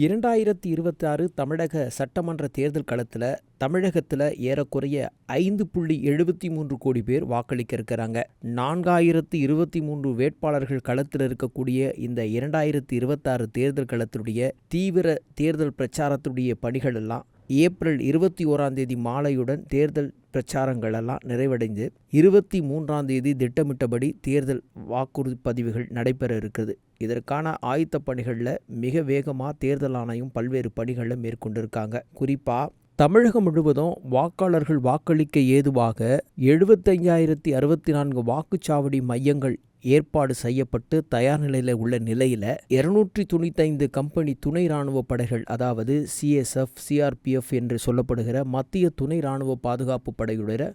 2026 தமிழக சட்டமன்ற தேர்தல் களத்தில் தமிழகத்தில் ஏறக்குறைய 5.73 கோடி பேர் வாக்களிக்க இருக்கிறாங்க. 4023 வேட்பாளர்கள் களத்தில் இருக்கக்கூடிய இந்த 2026 தேர்தல் களத்தினுடைய தீவிர தேர்தல் பிரச்சாரத்துடைய பணிகள் எல்லாம் ஏப்ரல் 21 மாலையுடன் தேர்தல் பிரச்சாரங்கள் எல்லாம் நிறைவடைந்து 23 திட்டமிட்டபடி தேர்தல் வாக்குறுதி பதிவுகள் நடைபெற இருக்கிறது. இதற்கான ஆயத்த பணிகளில் மிக வேகமாக தேர்தல் ஆணையம் பல்வேறு பணிகளை மேற்கொண்டிருக்காங்க. குறிப்பாக தமிழகம் முழுவதும் வாக்காளர்கள் வாக்களிக்க ஏதுவாக 75,064 வாக்குச்சாவடி மையங்கள் ஏற்பாடு செய்யப்பட்டு தயார் நிலையில் உள்ள நிலையில் 295 கம்பெனி துணை இராணுவ படைகள், அதாவது CSF, CRPF என்று சொல்லப்படுகிற மத்திய துணை இராணுவ பாதுகாப்பு படையுடைய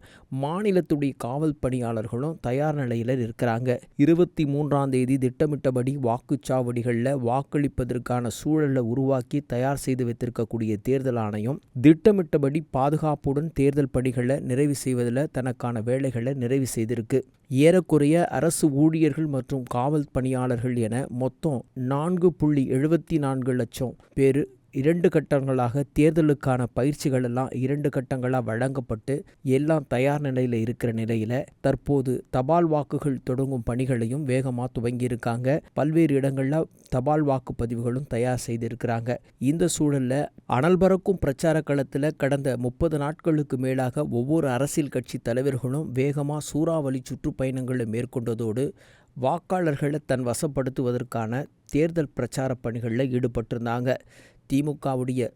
மாநிலத்துடைய காவல் பணியாளர்களும் தயார் நிலையில் இருக்கிறாங்க. 23 திட்டமிட்டபடி வாக்குச்சாவடிகளில் வாக்களிப்பதற்கான சூழலை உருவாக்கி தயார் செய்து வைத்திருக்கக்கூடிய தேர்தல் ஆணையம் திட்டமிட்டபடி பாதுகாப்புடன் தேர்தல் பணிகளை நிறைவு செய்வதில் தனக்கான வேலைகளை நிறைவு செய்திருக்கு. ஏறக்குறைய அரசு ஊழியர்கள் மற்றும் காவல் பணியாளர்கள் என மொத்தம் 4.74 லட்சம் பேர் 2 கட்டங்களாக தேர்தலுக்கான பயிற்சிகள் எல்லாம் 2 கட்டங்களாக வழங்கப்பட்டு எல்லாம் தயார் நிலையில் இருக்கிற நிலையில் தற்போது தபால் வாக்குகள் தொடங்கும் பணிகளையும் வேகமாக துவங்கியிருக்காங்க. பல்வேறு இடங்களில் தபால் வாக்குப்பதிவுகளும் தயார் செய்திருக்கிறாங்க. இந்த சூழலில் அனல் பறக்கும் பிரச்சார களத்தில் கடந்த 30 நாட்களுக்கு மேலாக ஒவ்வொரு அரசியல் கட்சி தலைவர்களும் வேகமாக சூறாவளி சுற்றுப்பயணங்களை மேற்கொண்டதோடு வாக்காளர்களை தன் வசப்படுத்துவதற்கான தேர்தல் பிரச்சார பணிகளில் ஈடுபட்டிருந்தாங்க. திமுகவுடைய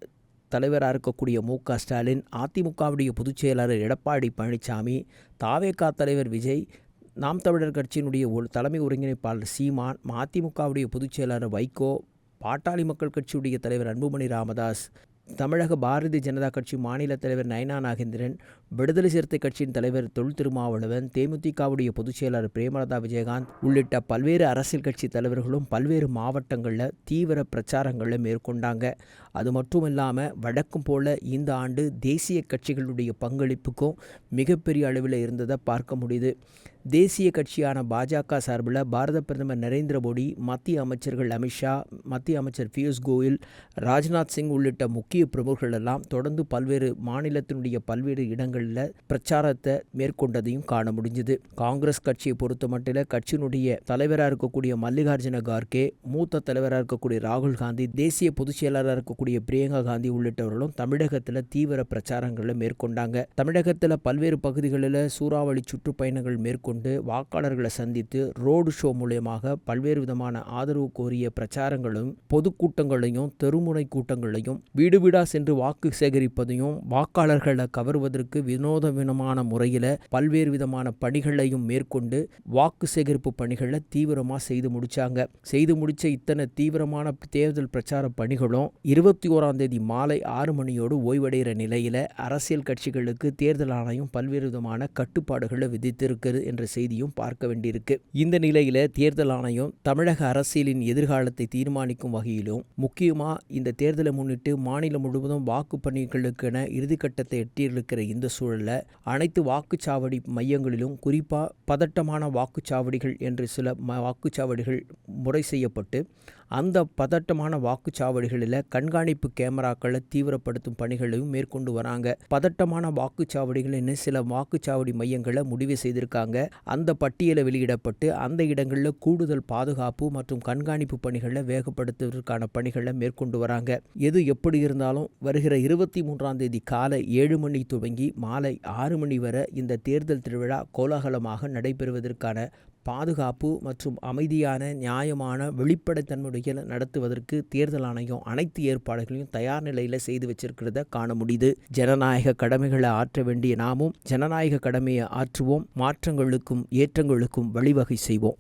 தலைவராக இருக்கக்கூடிய மு.க. ஸ்டாலின், அதிமுகவுடைய பொதுச் செயலாளர் எடப்பாடி பழனிசாமி, தாவேகா தலைவர் விஜய், நாம் தமிழர் கட்சியினுடைய தலைமை ஒருங்கிணைப்பாளர் சீமான், மதிமுகவுடைய பொதுச் செயலாளர் வைகோ, பாட்டாளி மக்கள் கட்சியுடைய தலைவர் அன்புமணி ராமதாஸ், தமிழக பாரதிய ஜனதா கட்சி மாநில தலைவர் நயனா நாகேந்திரன், விடுதலை சிறுத்தை கட்சியின் தலைவர் தொல் திருமாவளவன், தேமுதிகவுடைய பொதுச் செயலாளர் பிரேமலதா விஜயகாந்த் உள்ளிட்ட பல்வேறு அரசியல் கட்சி தலைவர்களும் பல்வேறு மாவட்டங்களில் தீவிர பிரச்சாரங்களை மேற்கொண்டாங்க. அது மட்டும் இல்லாமல் வழக்கம் போல இந்த ஆண்டு தேசிய கட்சிகளுடைய பங்களிப்புக்கும் மிகப்பெரிய அளவில் இருந்ததை பார்க்க முடியுது. தேசிய கட்சியான பாஜக சார்பில் பாரத பிரதமர் நரேந்திர மோடி, மத்திய அமைச்சர்கள் அமித்ஷா, மத்திய அமைச்சர் பியூஷ் கோயல், ராஜ்நாத் சிங் உள்ளிட்ட முக்கிய பிரமுகர்கள் எல்லாம் தொடர்ந்து பல்வேறு மாநிலத்தினுடைய பல்வேறு இடங்களில் பிரச்சாரத்தை மேற்கொண்டதையும் காண முடிஞ்சது. காங்கிரஸ் கட்சியை பொறுத்த மட்டும் கட்சியினுடைய தலைவராக இருக்கக்கூடிய மல்லிகார்ஜுன கார்கே, மூத்த தலைவராக இருக்கக்கூடிய ராகுல் காந்தி, தேசிய பொதுச் செயலாளராக இருக்கக்கூடிய பிரியங்கா காந்தி உள்ளிட்டவர்களும் தமிழகத்தில் தீவிர பிரச்சாரங்களை மேற்கொண்டாங்க. தமிழகத்தில் பல்வேறு பகுதிகளில் சூறாவளி சுற்றுப்பயணங்கள் மேற்கொண்டு வாக்காளர்களை சந்தித்து ரோடு ஷோ மூலமாக பல்வேறு விதமான ஆதரவு கோரிய பிரச்சாரங்களும் பொதுக்கூட்டங்களையும் தெருமுனை கூட்டங்களையும் வீடு வீடா சென்று வாக்கு சேகரிப்பதையும் வாக்காளர்களை கவர்வதற்கு வினோதமான முறையில் பல்வேறு விதமான பணிகளையும் மேற்கொண்டு வாக்கு சேகரிப்பு பணிகளை தீவிரமாக செய்து முடிச்ச இத்தனை தீவிரமான தேர்தல் பிரச்சார பணிகளும் 21 மாலை 6 மணியோடு ஓய்வடைகிற நிலையில் அரசியல் கட்சிகளுக்கு தேர்தல் ஆணையம் பல்வேறு விதமான கட்டுப்பாடுகளை விதித்திருக்கிறது என்ற செய்தியும் பார்க்க வேண்டியிருக்கு. இந்த நிலையில் தேர்தல் ஆணையம் தமிழக அரசியலின் எதிர்காலத்தை தீர்மானிக்கும் வகையிலும் முக்கியமாக இந்த தேர்தலை முன்னிட்டு மாநிலம் முழுவதும் வாக்கு பணிகளுக்கென இறுதிக்கட்டத்தை எட்டியிருக்கிற இந்த சூழலில் அனைத்து வாக்குச்சாவடி மையங்களிலும் குறிப்பாக பதட்டமான வாக்குச்சாவடிகள் என்று சில வாக்குச்சாவடிகள் முறை செய்யப்பட்டு அந்த பதட்டமான வாக்குச்சாவடிகளில் கண்காணிப்பு கேமராக்களை தீவிரப்படுத்தும் பணிகளையும் மேற்கொண்டு வராங்க. பதட்டமான வாக்குச்சாவடிகள்னு சில வாக்குச்சாவடி மையங்களை முடிவு செய்திருக்காங்க. அந்த பட்டியலை வெளியிடப்பட்டு அந்த இடங்களில் கூடுதல் பாதுகாப்பு மற்றும் கண்காணிப்பு பணிகளை வேகப்படுத்துவதற்கான பணிகளை மேற்கொண்டு வராங்க. எது எப்படி இருந்தாலும் வருகிற 23 காலை 7 மணி துவங்கி மாலை 6 மணி வரை இந்த தேர்தல் திருவிழா கோலாகலமாக நடைபெறுவதற்கான பாதுகாப்பு மற்றும் அமைதியான நியாயமான வெளிப்படைத்தன்மையுடைய நடத்துவதற்கு தேர்தல் ஆணையம் அனைத்து ஏற்பாடுகளையும் தயார் நிலையில் செய்து வச்சிருக்கிறத காண முடியுது. ஜனநாயக கடமைகளை ஆற்ற வேண்டிய நாமும் ஜனநாயக கடமையை ஆற்றுவோம். மாற்றங்களுக்கும் ஏற்றங்களுக்கும் வழிவகை செய்வோம்.